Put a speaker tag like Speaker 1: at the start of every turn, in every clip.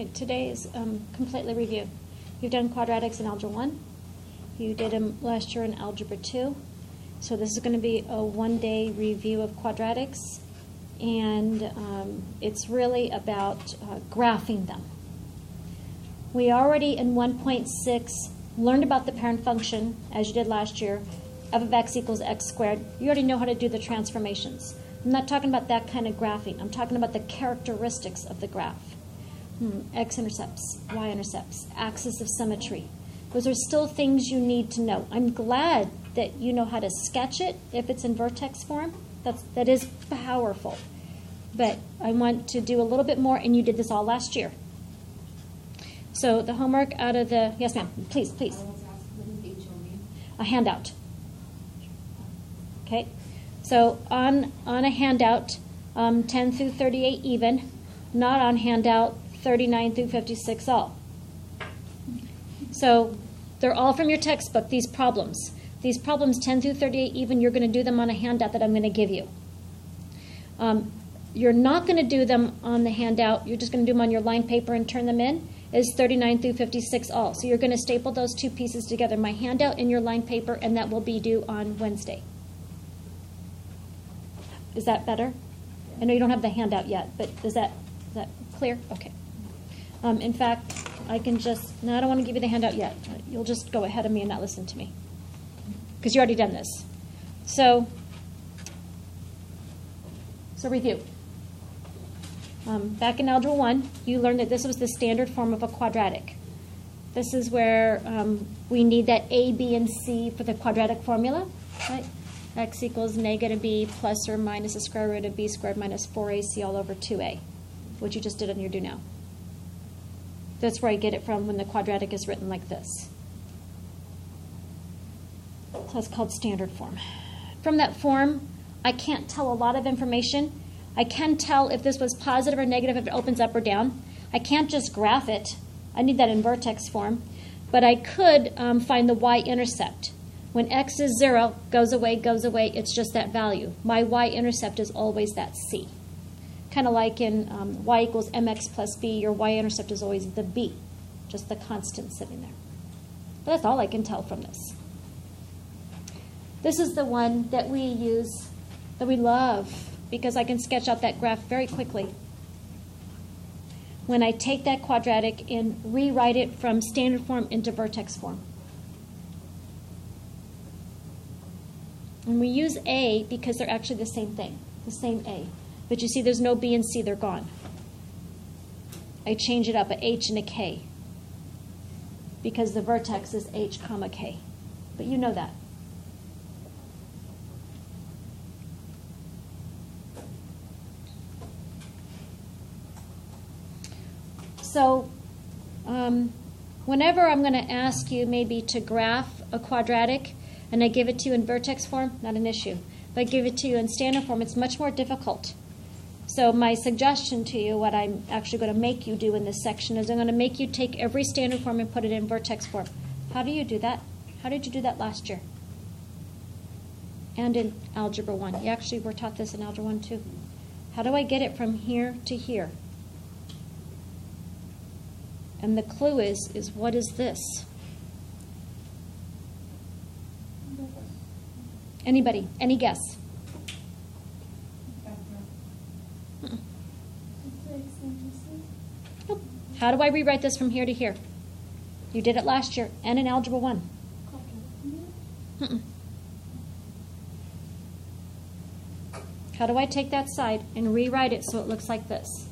Speaker 1: Okay, today is completely review. You've done quadratics in Algebra 1. You did them last year in Algebra 2. So this is going to be a one-day review of quadratics. And it's really about graphing them. We already in 1.6 learned about the parent function, as you did last year, f of x equals x squared. You already know how to do the transformations. I'm not talking about that kind of graphing. I'm talking about the characteristics of the graph. X-intercepts, Y-intercepts, axis of symmetry. Those are still things you need to know. I'm glad that you know how to sketch it if it's in vertex form. That is powerful. But I want to do a little bit more, and you did this all last year. So the homework out of the, yes ma'am, please.
Speaker 2: I was asked, what is HMA?
Speaker 1: A handout. Okay, so on a handout, 10 through 38 even, not on handout 39 through 56 all. So they're all from your textbook, these problems. These problems 10 through 38 even, you're going to do them on a handout that I'm going to give you. You're not going to do them on the handout. You're just going to do them on your line paper and turn them in. Is 39 through 56 all. So you're going to staple those two pieces together, my handout and your line paper, and that will be due on Wednesday. Is that better? I know you don't have the handout yet, but is that clear? Okay. In fact, I can just, no, I don't want to give you the handout yet. You'll just go ahead of me and not listen to me, because you already done this. So review. Back in Algebra 1, you learned that this was the standard form of a quadratic. This is where we need that A, B, and C for the quadratic formula, right? X equals negative b plus or minus the square root of b squared minus 4ac all over 2a, which you just did on your do now. That's where I get it from when the quadratic is written like this. So that's called standard form. From that form, I can't tell a lot of information. I can tell if this was positive or negative, if it opens up or down. I can't just graph it. I need that in vertex form. But I could find the y-intercept. When x is 0, goes away, it's just that value. My y-intercept is always that c. Kind of like in y equals mx plus b, your y-intercept is always the b, just the constant sitting there. But that's all I can tell from this. This is the one that we use, that we love, because I can sketch out that graph very quickly. When I take that quadratic and rewrite it from standard form into vertex form. And we use A because they're actually the same thing, the same A. But you see there's no B and C, they're gone. I change it up, a H and a K, because the vertex is H comma K. But you know that. So whenever I'm going to ask you maybe to graph a quadratic and I give it to you in vertex form, not an issue. If I give it to you in standard form, it's much more difficult. So my suggestion to you, what I'm actually going to make you do in this section, is I'm going to make you take every standard form and put it in vertex form. How do you do that? How did you do that last year? And in Algebra 1. You actually were taught this in Algebra 1 too. How do I get it from here to here? And the clue is what is this? Anybody? Any guess? Nope. How do I rewrite this from here to here? You did it last year and in Algebra 1. How do I take that side and rewrite it so it looks like this?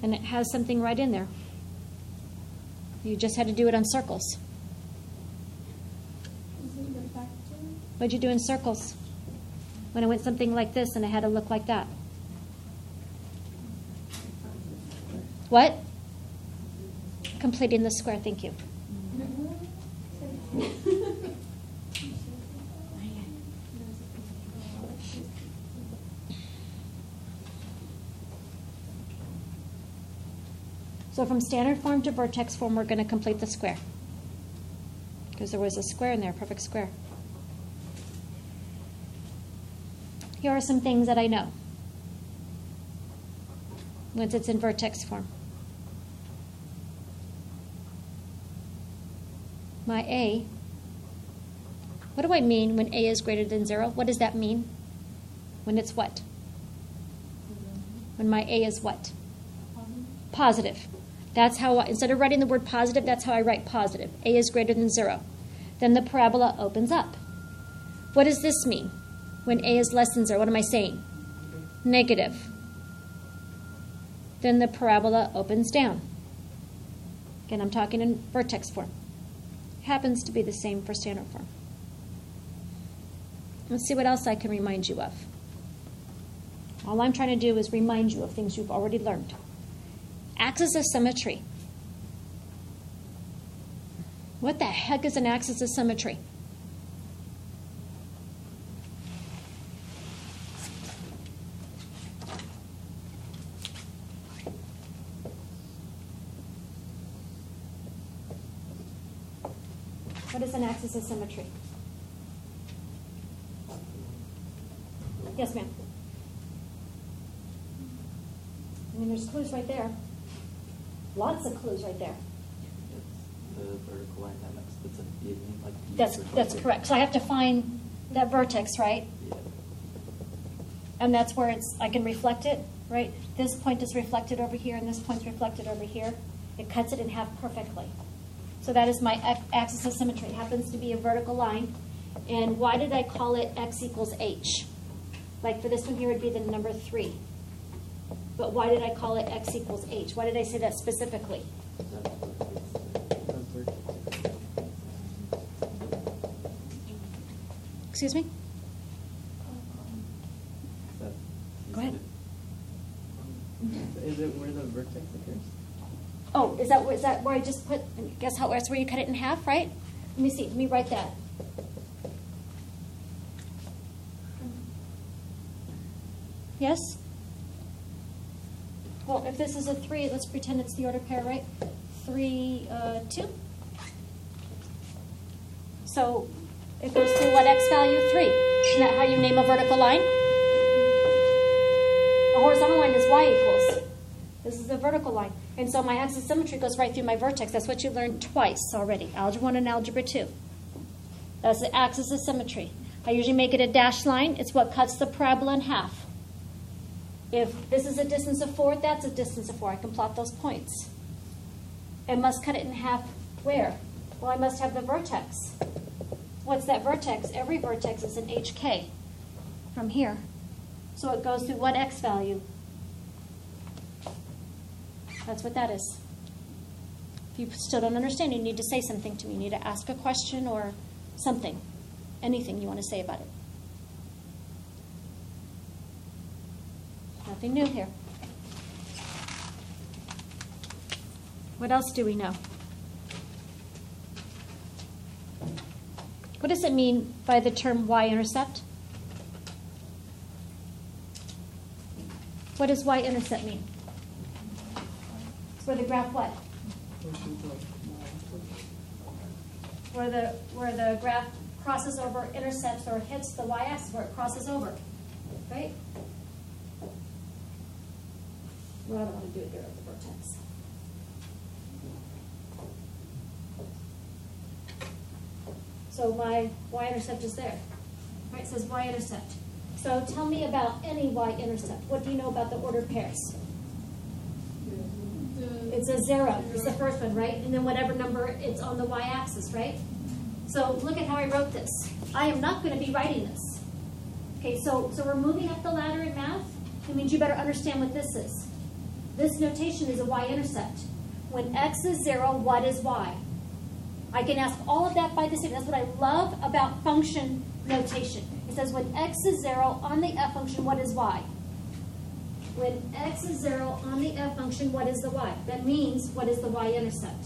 Speaker 1: And it has something right in there. You just had to do it on circles. What'd you do in circles? When I went something like this and it had to look like that. What? Completing the square, thank you. So from standard form to vertex form, we're going to complete the square. Because there was a square in there, perfect square. Here are some things that I know once it's in vertex form. my A, what do I mean when A is greater than 0? What does that mean? When it's what? When my A is what? Positive. That's how, instead of writing the word positive, that's how I write positive. A is greater than 0. Then the parabola opens up. What does this mean? When A is less than 0, what am I saying? Negative. Then the parabola opens down. Again, I'm talking in vertex form. Happens to be the same for standard form. Let's see what else I can remind you of. All I'm trying to do is remind you of things you've already learned. Axis of symmetry. What the heck is an axis of symmetry? What is an axis of symmetry? Yes, ma'am. I mean, there's clues right there. Lots of clues right there.
Speaker 3: The vertical line that splits up the like.
Speaker 1: That's correct. So I have to find that vertex, right?
Speaker 3: Yeah.
Speaker 1: And that's where I can reflect it, right? This point is reflected over here, and this point's reflected over here. It cuts it in half perfectly. So that is my axis of symmetry. It happens to be a vertical line. And why did I call it x equals h? Like for this one here, it would be the number 3. But why did I call it x equals h? Why did I say that specifically? Excuse me? Go ahead.
Speaker 4: Is it where the vertex occurs?
Speaker 1: Oh, is that where I just put, guess how, that's where you cut it in half, right? Let me see, let me write that. Yes? Well, if this is a 3, let's pretend it's the order pair, right? 3, 2. So it goes through what x value? 3. Isn't that how you name a vertical line? A horizontal line is y equals. This is a vertical line. And so my axis of symmetry goes right through my vertex. That's what you learned twice already, Algebra 1 and Algebra 2. That's the axis of symmetry. I usually make it a dashed line. It's what cuts the parabola in half. If this is a distance of 4, that's a distance of 4. I can plot those points. I must cut it in half where? Well, I must have the vertex. What's that vertex? Every vertex is an HK from here. So it goes through what x value? That's what that is. If you still don't understand, you need to say something to me. You need to ask a question or something. Anything you want to say about it. Nothing new here. What else do we know? What does it mean by the term Y-intercept? What does Y-intercept mean? It's where the graph what? Where the graph crosses over, intercepts, or hits the y-axis, where it crosses over, right? Well, I don't want to do it here at the vertex. So my y-intercept is there. Right, it says y-intercept. So tell me about any y-intercept. What do you know about the ordered pairs? It's a 0. It's the first one, right? And then whatever number it's on the y-axis, right? So look at how I wrote this. I am not going to be writing this. Okay, so we're moving up the ladder in math. It means you better understand what this is. This notation is a y-intercept. When x is 0, what is y? I can ask all of that by the same. That's what I love about function notation. It says when x is 0 on the f function, what is y? When x is 0 on the f function, what is the y? That means, what is the y-intercept?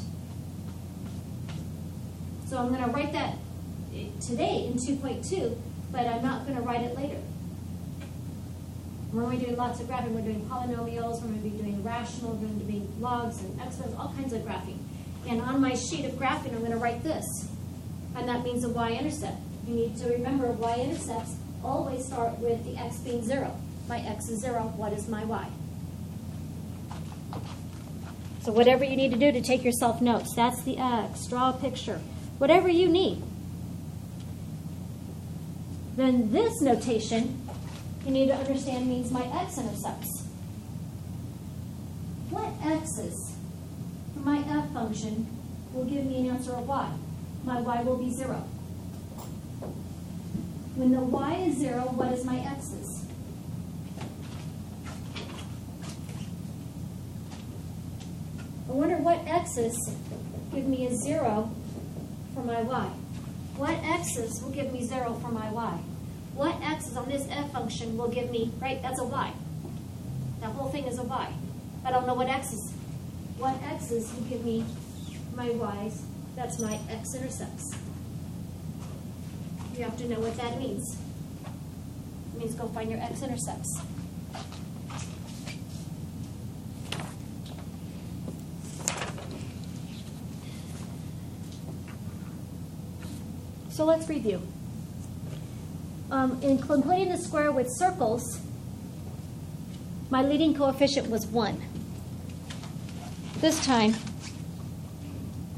Speaker 1: So I'm going to write that today in 2.2, but I'm not going to write it later. We're going to be doing lots of graphing. We're doing polynomials. We're going to be doing rational. We're going to be doing logs and exponents, all kinds of graphing. And on my sheet of graphing, I'm going to write this. And that means a y-intercept. You need to remember y-intercepts always start with the x being 0. My x is 0. What is my y? So whatever you need to do to take yourself notes. That's the x. Draw a picture. whatever you need. Then this notation, you need to understand, means my x-intercepts. What x's for my f function will give me an answer of y? My y will be 0. When the y is 0, what is my x's? I wonder what x's give me a 0 for my y. What x's will give me 0 for my y? What x's on this f function will give me, right, that's a y. That whole thing is a y. I don't know what x's. What x's will give me my y's? That's my x-intercepts. You have to know what that means. It means go find your x-intercepts. So let's review. In completing the square with circles, my leading coefficient was 1. This time,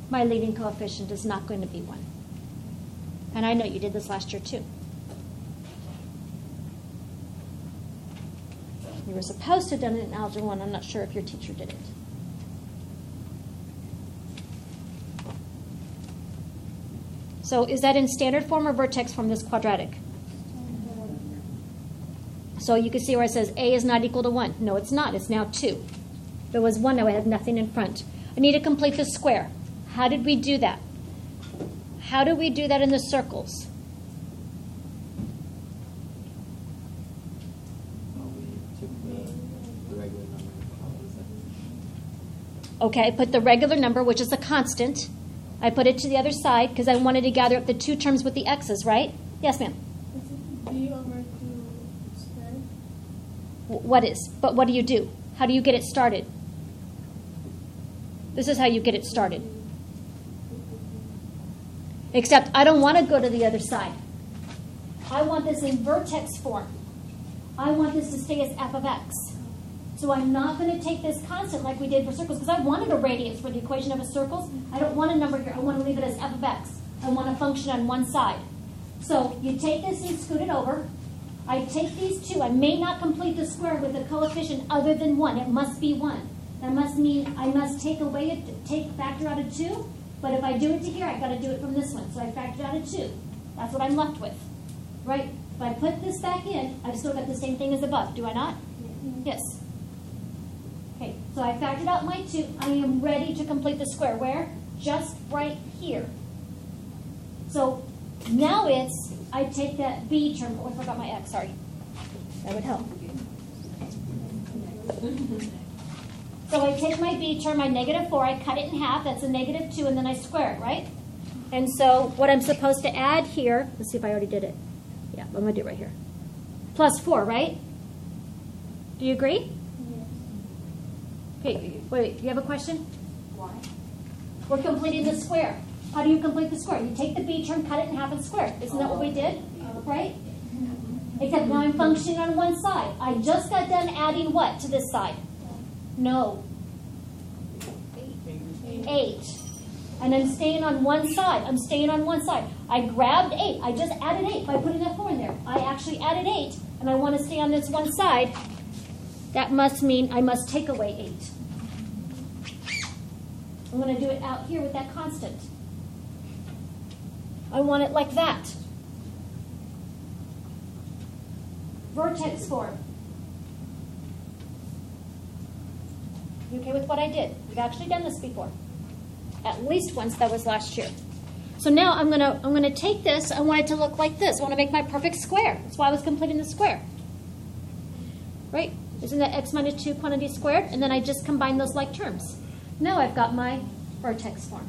Speaker 1: my leading coefficient is not going to be 1. And I know you did this last year too. You were supposed to have done it in Algebra 1. I'm not sure if your teacher did it. So is that in standard form or vertex form, this quadratic? So you can see where it says A is not equal to 1. No, it's not. It's now 2. If it was 1, I would have nothing in front. I need to complete the square. How did we do that? How do we do that in the circles?
Speaker 3: Well, we took the regular number.
Speaker 1: Okay, I put the regular number, which is a constant. I put it to the other side because I wanted to gather up the two terms with the x's, right? Yes, ma'am.
Speaker 2: Is it b over 2 squared?
Speaker 1: What is? But what do you do? How do you get it started? This is how you get it started. Except I don't want to go to the other side. I want this in vertex form. I want this to stay as f of x. So I'm not going to take this constant like we did for circles because I wanted a radius for the equation of a circle. I don't want a number here. I want to leave it as f of x. I want a function on one side. So you take this and scoot it over. I take these two. I may not complete the square with a coefficient other than 1. It must be 1. That must mean I must factor out a 2. But if I do it to here, I've got to do it from this one. So I factored out a 2. That's what I'm left with. Right? If I put this back in, I've still got the same thing as above. Do I not? Yes. Okay, so I factored out my 2. I am ready to complete the square. Where? Just right here. So now it's, I take that b term. Oh, I forgot my x. Sorry. That would help. So I take my b term, my -4, I cut it in half. That's a -2, and then I square it, right? And so what I'm supposed to add here, let's see if I already did it. Yeah, I'm going to do it right here. Plus 4, right? Do you agree? Okay, wait, you have a question?
Speaker 2: Why?
Speaker 1: We're completing the square. How do you complete the square? You take the b term, cut it in half, and square it. Isn't that what we did? Right? Except now I'm functioning on one side. I just got done adding what to this side? No. 8. And I'm staying on one side. I'm staying on one side. I grabbed 8. I just added 8 by putting that 4 in there. I actually added 8, and I want to stay on this one side. That must mean I must take away 8. I'm going to do it out here with that constant. I want it like that. Vertex form. You okay with what I did? We've actually done this before. At least once. That was last year. So now I'm gonna take this. I want it to look like this. I want to make my perfect square. That's why I was completing the square. Right? Isn't that x minus 2 quantity squared? And then I just combine those like terms. Now I've got my vertex form.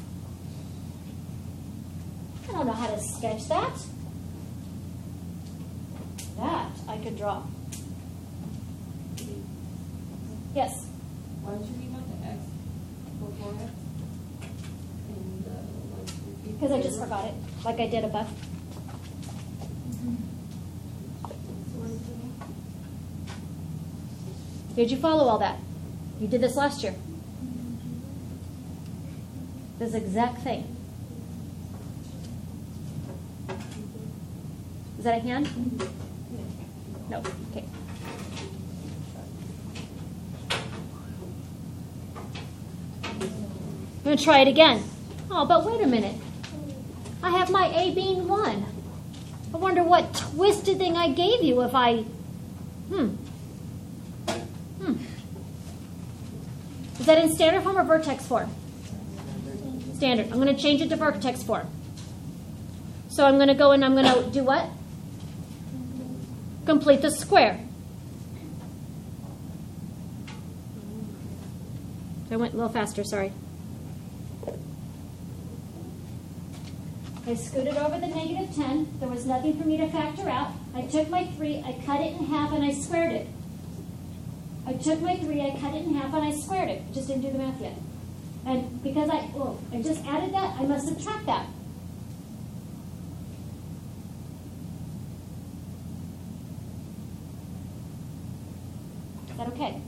Speaker 1: I don't know how to sketch that. That I could draw. Yes?
Speaker 2: Why don't you leave out the x before it? And
Speaker 1: Because I just forgot it, like I did above. Did you follow all that? You did this last year. This exact thing. Is that a hand? No. Okay. I'm going to try it again. Oh, but wait a minute. I have my A being 1. I wonder what twisted thing I gave you if I... Is that in standard form or vertex form? Standard. I'm going to change it to vertex form. So I'm going to go and I'm going to do what? Complete the square. I went a little faster, sorry. I scooted over the negative 10. There was nothing for me to factor out. I took my 3, I cut it in half, and I squared it. I took my 3, I cut it in half, and I squared it. Just didn't do the math yet. And because I just added that, I must subtract that. Is that okay?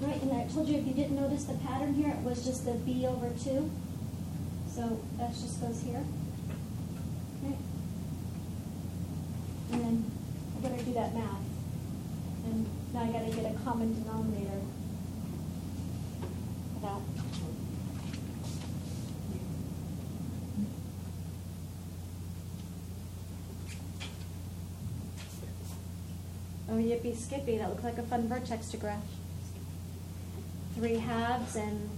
Speaker 1: Right, and I told you if you didn't notice the pattern here, it was just the b over 2. So that just goes here. Okay. And then I better do that math. And now I got to get a common denominator for that. Oh, yippee skippy, that looks like a fun vertex to graph. 3 halves and,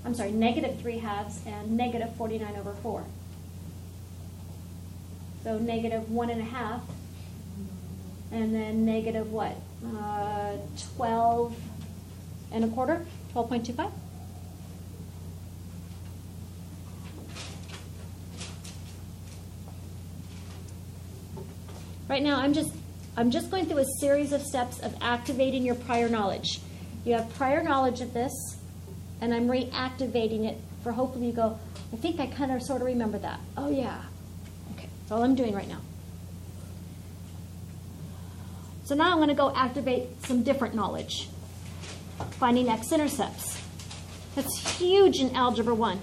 Speaker 1: I'm sorry, negative 3 halves and negative 49 over 4. So negative 1.5, and then negative what? 12 and a quarter, 12.25. Right now, I'm just going through a series of steps of activating your prior knowledge. You have prior knowledge of this, and I'm reactivating it for hopefully you go, I think I kind of sort of remember that. Oh, yeah. Okay, that's all I'm doing right now. So now I'm going to go activate some different knowledge. Finding X-intercepts. That's huge in Algebra 1.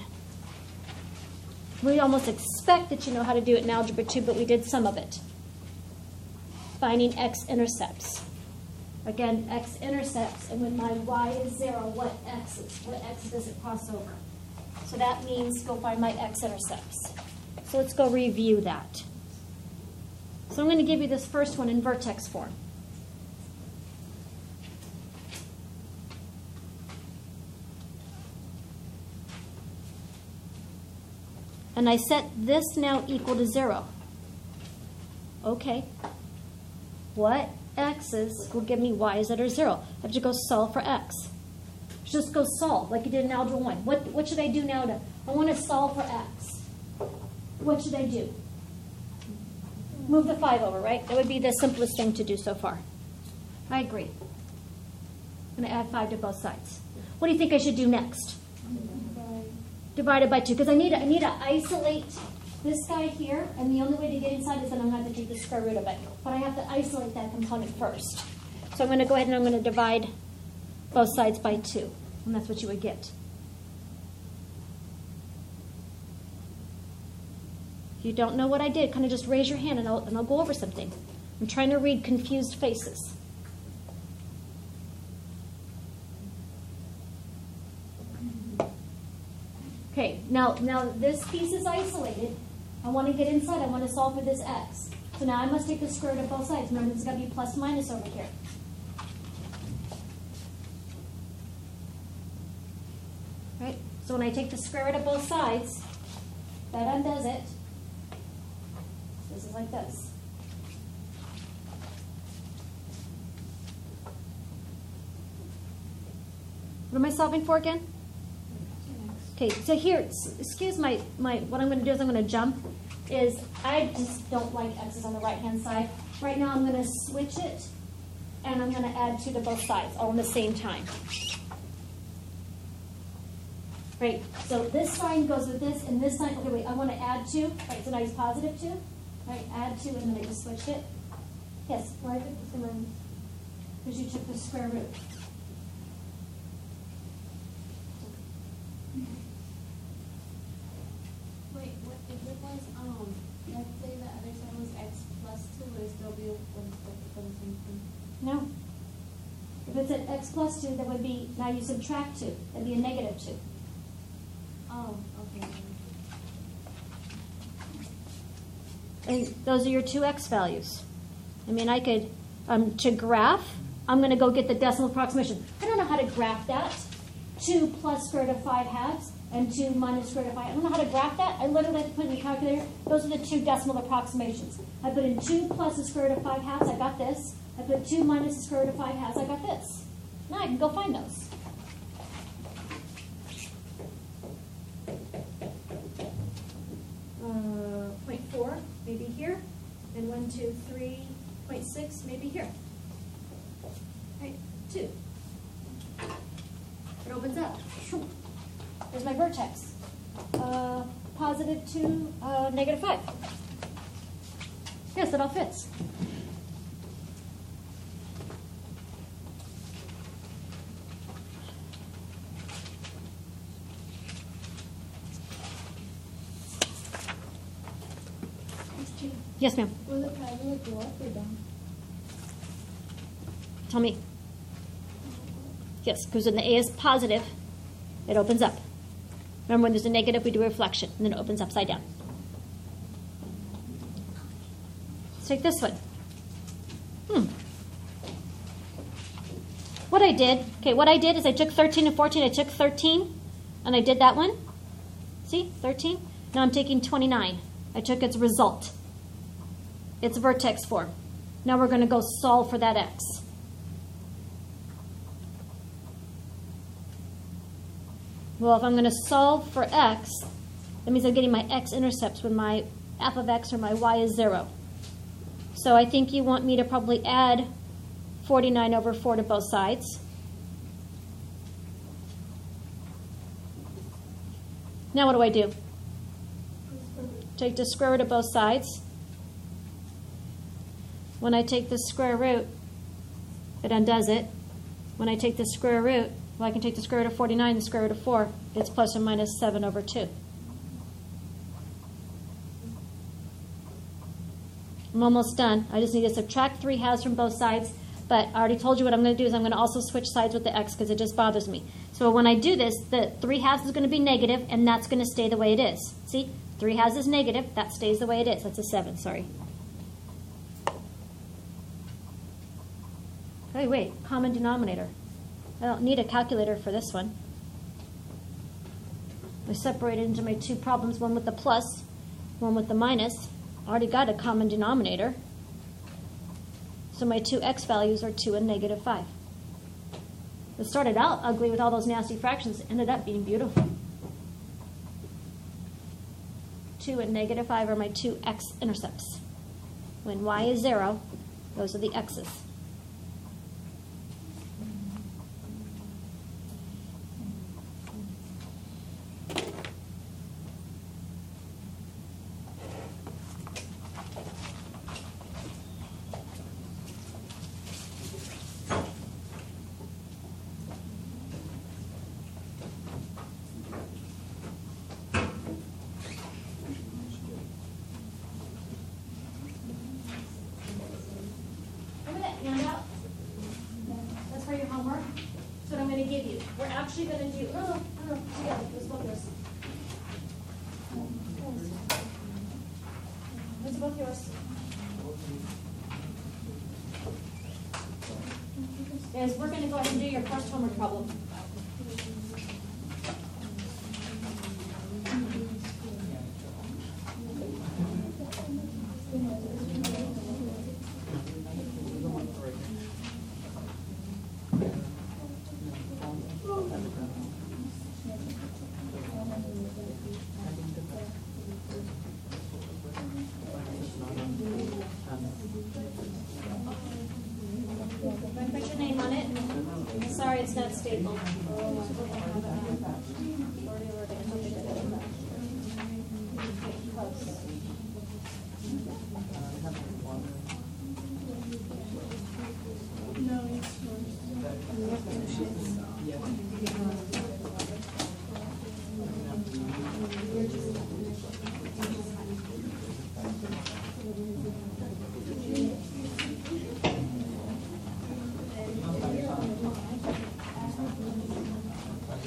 Speaker 1: We almost expect that you know how to do it in Algebra 2, but we did some of it. Finding X-intercepts. Again, X-intercepts, and when my y is 0, what x does it cross over? So that means go find my X-intercepts. So let's go review that. So I'm going to give you this first one in vertex form. And I set this now equal to 0. Okay. What x's will give me y's that are 0? I have to go solve for x. Just go solve like you did in Algebra 1. What should I do now? I want to solve for x. What should I do? Move the 5 over, right? That would be the simplest thing to do so far. I agree. I'm going to add 5 to both sides. What do you think I should do next? Divided by 2, because I need to isolate this guy here, and the only way to get inside is that I'm going to have to take the square root of it. But I have to isolate that component first. So I'm going to go ahead and I'm going to divide both sides by 2, and that's what you would get. If you don't know what I did, kind of just raise your hand, and I'll go over something. I'm trying to read confused faces. Okay, now this piece is isolated. I want to get inside. I want to solve for this x. So now I must take the square root of both sides. Remember, this is going to be plus minus over here. Right? So when I take the square root of both sides, that undoes it. This is like this. What am I solving for again? Okay, so here, excuse my what I'm going to do is I'm going to jump. I just don't like x's on the right-hand side. Right now I'm going to switch it, and I'm going to add 2 to both sides, all in the same time. Right, so this sign goes with this, and this sign, okay, wait, I want to add 2. Right, so now it's positive 2. Right, add 2, and then I just switched it. Yes, why did the minus? Because you took the square root.
Speaker 2: Wait, what if it was, let's say the other side was x plus 2, would it still be the same thing?
Speaker 1: No. If it's at x plus 2, that would be, now you subtract 2. That'd be a negative 2.
Speaker 2: Oh, okay.
Speaker 1: And those are your two x values. I mean, I could, to graph, I'm going to go get the decimal approximation. I don't know how to graph that. 2 plus square root of 5 halves and 2 minus square root of 5. I don't know how to graph that. I literally have to put in the calculator. Those are the two decimal approximations. I put in 2 plus the square root of 5 halves. I got this. I put 2 minus the square root of 5 halves. I got this. Now I can go find those. Uh, 0.4, maybe here. And 1, 2, 3, 0.6, maybe here. Right, 2. It opens up. There's my vertex. Positive 2, negative 5. Yes, it all fits. Yes, ma'am.
Speaker 2: Will the parabola go up or down?
Speaker 1: Tell me. Yes, because when the A is positive, it opens up. Remember, when there's a negative, we do a reflection, and then it opens upside down. Let's take this one. What I did is I took 13 and 14. I took 13, and I did that one. See, 13. Now I'm taking 29. I took its result. It's vertex form. Now we're going to go solve for that x. Well, if I'm going to solve for x, that means I'm getting my x-intercepts when my f of x or my y is 0. So I think you want me to probably add 49 over 4 to both sides. Now what do? Take the square root of both sides. When I take the square root, it undoes it. When I take the square root, well, I can take the square root of 49 and the square root of 4. It's plus or minus 7 over 2. I'm almost done. I just need to subtract 3 halves from both sides. But I already told you what I'm going to do is I'm going to also switch sides with the x because it just bothers me. So when I do this, the 3 halves is going to be negative, and that's going to stay the way it is. See? 3 halves is negative. That stays the way it is. That's a 7, sorry. Hey, wait, common denominator. I don't need a calculator for this one. I separated into my two problems, one with the plus, one with the minus. I already got a common denominator. So my two x values are 2 and negative 5. It started out ugly with all those nasty fractions. It ended up being beautiful. 2 and negative 5 are my two x-intercepts. When y is 0, those are the x's. Handout. That's for your homework. That's what I'm going to give you. We're actually going to do, yeah, let's both yours. What's both yours? Guys, we're going to go ahead and do your first homework problem. Put your name on it. Sorry, it's not stable.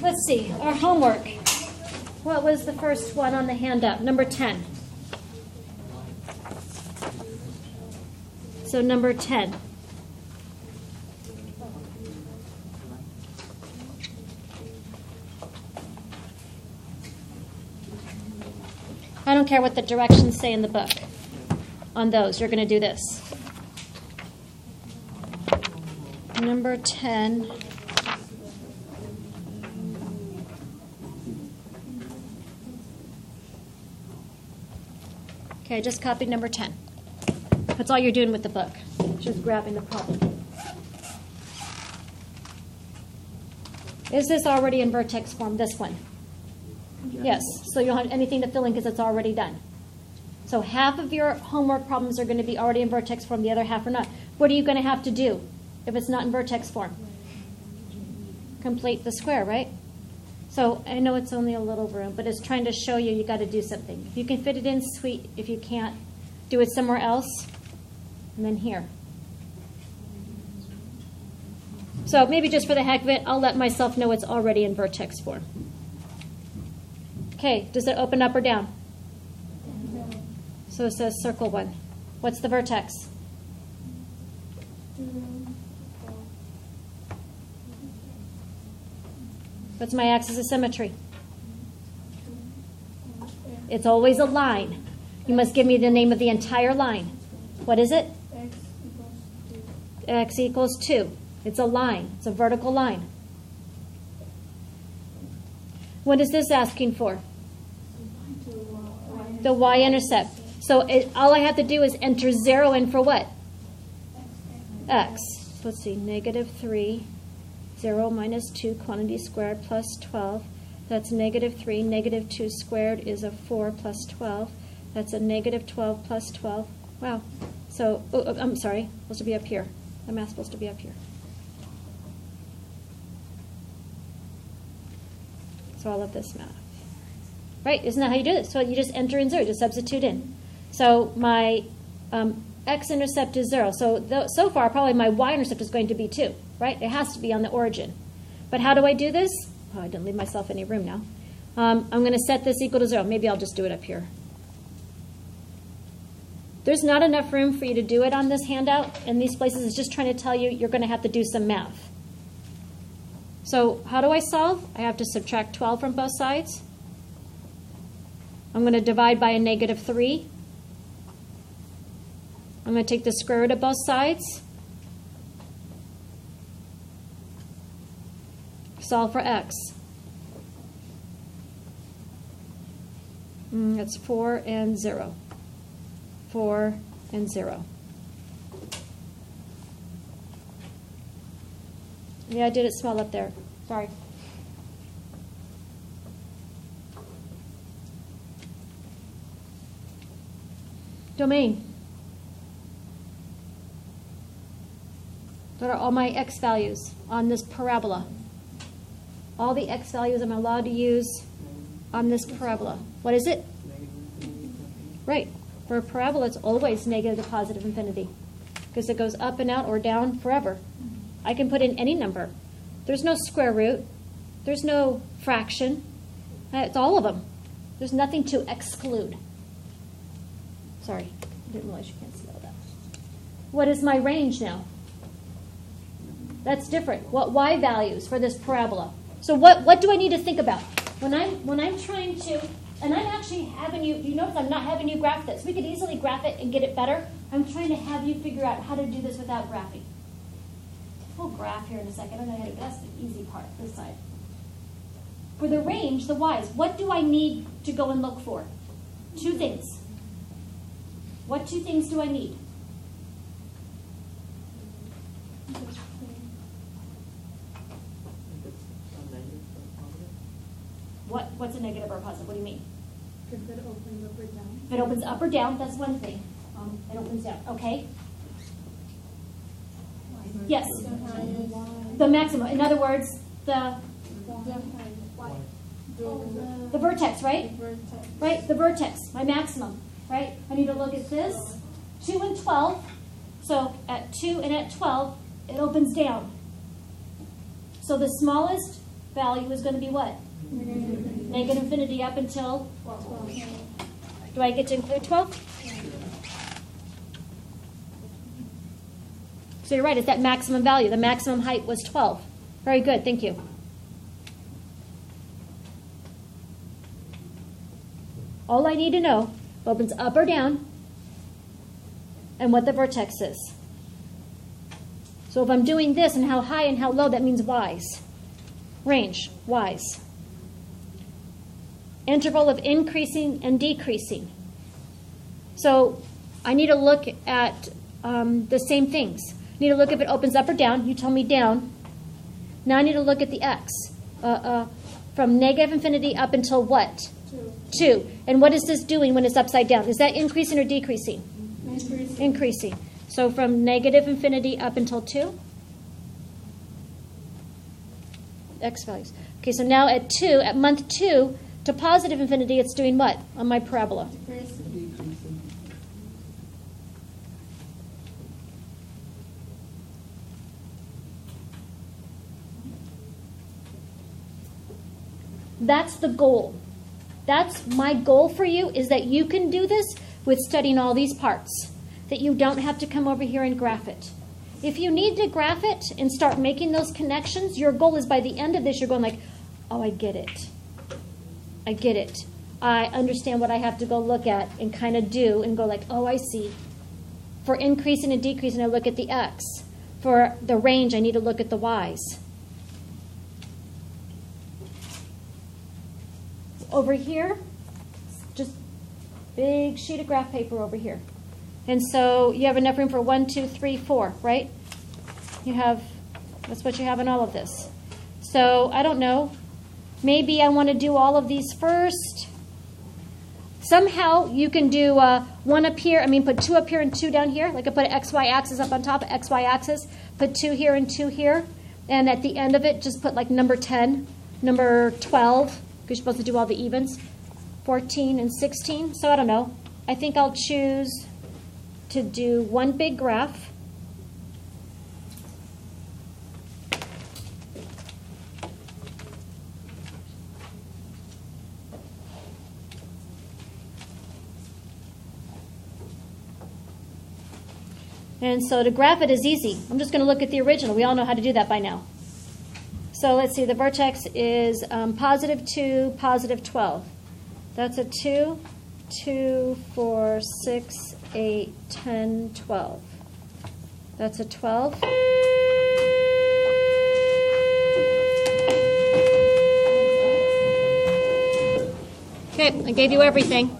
Speaker 1: Let's see, our homework. What was the first one on the handout? Number 10. So number 10. I don't care what the directions say in the book on those. You're going to do this. Number 10. Okay, I just copied number 10. That's all you're doing with the book. Just grabbing the problem. Is this already in vertex form, this one? Yes. So you don't have anything to fill in because it's already done. So half of your homework problems are going to be already in vertex form, the other half are not. What are you going to have to do if it's not in vertex form? Complete the square, right? So I know it's only a little room, but it's trying to show you you got to do something. If you can fit it in, sweet. If you can't, do it somewhere else. And then here. So maybe just for the heck of it, I'll let myself know it's already in vertex form. Okay, does it open up or down? So it says circle 1. What's the vertex? What's my axis of symmetry? It's always a line. You must give me the name of the entire line. What is it? X equals 2. It's a line. It's a vertical line. What is this asking for? The y-intercept. So all I have to do is enter 0 in for what? X. So let's see, negative 3. 0 minus 2 quantity squared plus 12. That's negative 3. Negative 2 squared is a 4 plus 12. That's a negative 12 plus 12. Wow. So, I'm sorry. Supposed to be up here. The math's supposed to be up here. So all of this math. Right? Isn't that how you do this? So you just enter in 0. Just substitute in. So my X-intercept is 0. So far, probably my Y-intercept is going to be 2. Right? It has to be on the origin. But how do I do this? Oh, I didn't leave myself any room now. I'm going to set this equal to 0. Maybe I'll just do it up here. There's not enough room for you to do it on this handout. In these places, it's just trying to tell you you're going to have to do some math. So how do I solve? I have to subtract 12 from both sides. I'm going to divide by a negative 3. I'm going to take the square root of both sides. Solve for x. That's 4 and 0. 4 and 0. Yeah, I did it small up there. Sorry. Domain. What are all my x values on this parabola? All the x values I'm allowed to use on this parabola. What is it? Right. For a parabola, it's always negative to positive infinity because it goes up and out or down forever. I can put in any number. There's no square root. There's no fraction. It's all of them. There's nothing to exclude. Sorry, I didn't realize you can't see all that. What is my range now? That's different. What y values for this parabola? So what do I need to think about? When I'm trying to, and I'm actually having you notice I'm not having you graph this. We could easily graph it and get it better. I'm trying to have you figure out how to do this without graphing. We'll graph here in a second. I don't know how to, that's the easy part, this side. For the range, the y's, what do I need to go and look for? 2 things. What 2 things do I need? What's a negative or a positive? What do you mean?
Speaker 2: If it opens up or down.
Speaker 1: If it opens up or down, that's one thing. It opens down. Okay. Yes. The maximum. In other words, the The vertex, right? Right, the vertex, my maximum, right? I need to look at this, 2 and 12. So at 2 and at 12, it opens down. So the smallest value is going to be what? Negative infinity up until 12. Do I get to include 12? So you're right, it's that maximum value. The maximum height was 12. Very good, thank you. All I need to know opens up or down and what the vertex is. So if I'm doing this and how high and how low, that means Y's. Range, Y's. Interval of increasing and decreasing. So I need to look at the same things. I need to look if it opens up or down. You tell me down. Now I need to look at the x. From negative infinity up until what? 2. And what is this doing when it's upside down? Is that increasing or decreasing? Increasing. So from negative infinity up until 2? X values. Okay, so now at 2, at month 2, to positive infinity, it's doing what on my parabola? That's the goal. That's my goal for you, is that you can do this with studying all these parts, that you don't have to come over here and graph it. If you need to graph it and start making those connections, your goal is by the end of this, you're going like, oh, I get it. I get it. I understand what I have to go look at and kind of do and go like, oh, I see. For increasing and decreasing, I look at the x. For the range, I need to look at the y's. Over here, just big sheet of graph paper over here. And so you have enough room for 1, 2, 3, 4, right? You have, that's what you have in all of this. So I don't know. Maybe I want to do all of these first. Somehow you can do one up here, put 2 up here and 2 down here. Like I put an XY axis up on top of XY axis, put 2 here and 2 here. And at the end of it, just put like number 10, number 12, because you're supposed to do all the evens, 14 and 16. So I don't know. I think I'll choose to do one big graph. And so to graph it is easy. I'm just going to look at the original. We all know how to do that by now. So let's see. The vertex is positive 2, positive 12. That's a 2, 2, 4, 6, 8, 10, 12. That's a 12. Okay, I gave you everything.